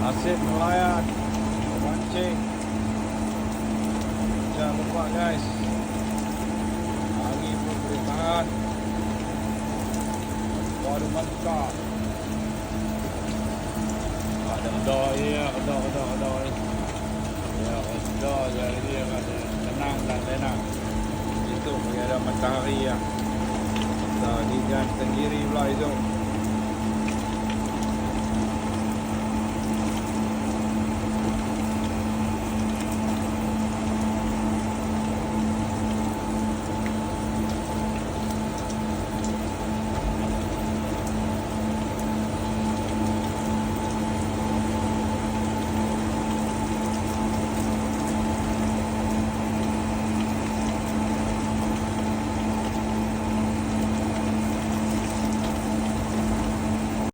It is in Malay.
Asyik nelayan, mancing. Jangan lupa guys, angin pun boleh tahan. Baru mantap. Ada ya, ada. Ya, ada jadi ada tenang dan tenang. Itu ada matahari ya. Di gan sendiri pula itu.